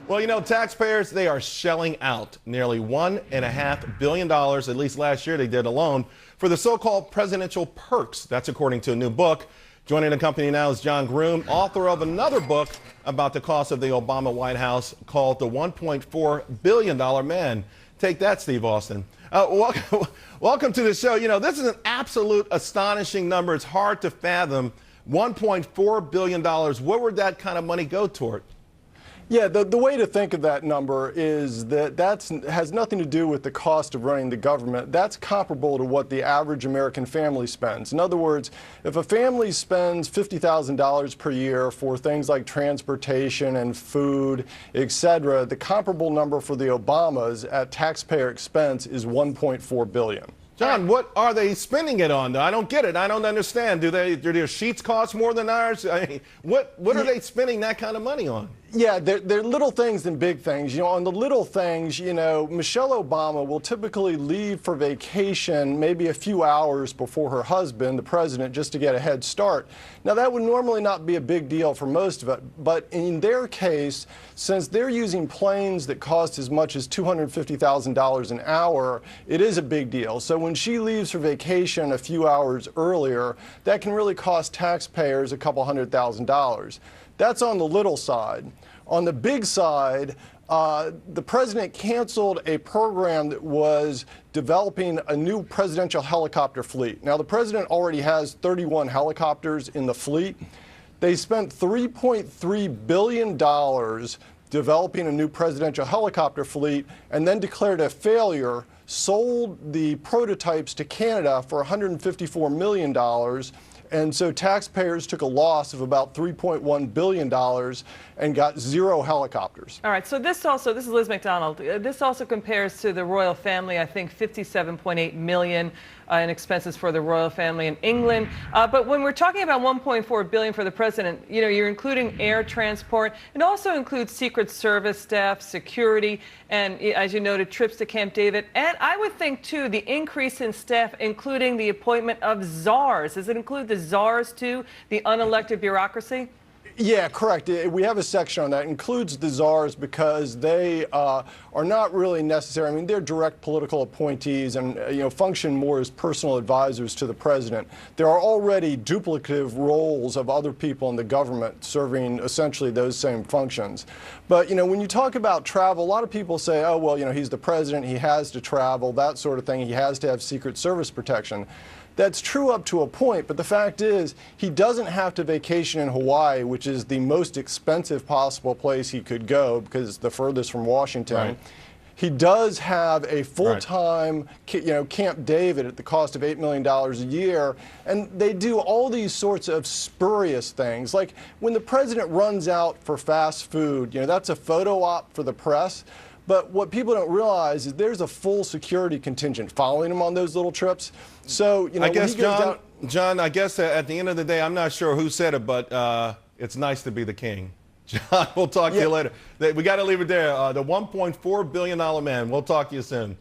Well, you know, taxpayers, they are shelling out nearly $1.5 billion, at least last year they did alone, for the so-called presidential perks. That's according to a new book. Joining the company now is Groom, author of another book about the cost of the Obama White House called The $1.4 Billion Man. Take that, Steve Austin. Welcome to the show. You know, this is an absolute astonishing number. It's hard to fathom. $1.4 billion. Where would that kind of money go toward? Yeah, the way to think of that number is that has nothing to do with the cost of running the government. That's comparable to what the average American family spends. In other words, if a family spends $50,000 per year for things like transportation and food, etc., the comparable number for the Obamas at taxpayer expense is $1.4 billion. John, what are they spending it on, though? I don't get it. I don't understand. Do their sheets cost more than ours? I mean, what are they spending that kind of money on? Yeah, they're little things and big things. You know, on the little things, you know, Michelle Obama will typically leave for vacation maybe a few hours before her husband, the president, just to get a head start. Now, that would normally not be a big deal for most of it, but in their case, since they're using planes that cost as much as $250,000 an hour, it is a big deal. So when she leaves for vacation a few hours earlier, that can really cost taxpayers a couple $100,000. That's on the little side. On the big side, the president canceled a program that was developing a new presidential helicopter fleet. Now, the president already has 31 helicopters in the fleet. They spent $3.3 billion developing a new presidential helicopter fleet and then declared a failure, sold the prototypes to Canada for $154 million. And so taxpayers took a loss of about $3.1 billion and got 0 helicopters. All right, so this is Liz McDonald. This also compares to the royal family, I think $57.8 million in expenses for the royal family in England. But when we're talking about $1.4 billion for the president, you know, you're including air transport. It also includes Secret Service staff, security, and as you noted, trips to Camp David. And I would think, too, the increase in staff, including the appointment of czars. Does it include the czars, too, the unelected bureaucracy? Yeah, correct. We have a section on that. It includes the czars because they are not really necessary. I mean, they're direct political appointees and you know, function more as personal advisors to the president. There are already duplicative roles of other people in the government serving essentially those same functions. But you know, when you talk about travel, a lot of people say, oh, well, you know, he's the president, he has to travel, that sort of thing. He has to have Secret Service protection. That's true up to a point, but the fact is he doesn't have to vacation in Hawaii, which is the most expensive possible place he could go because it's the furthest from Washington. Right. He does have a full-time, you know, Camp David at the cost of $8 million a year, and they do all these sorts of spurious things. Like when the president runs out for fast food, you know, that's a photo op for the press. But what people don't realize is there's a full security contingent following him on those little trips. So, you know, I guess, John, I guess at the end of the day, I'm not sure who said it, but it's nice to be the king. John, we'll talk to you later. We got to leave it there. The $1.4 billion man. We'll talk to you soon.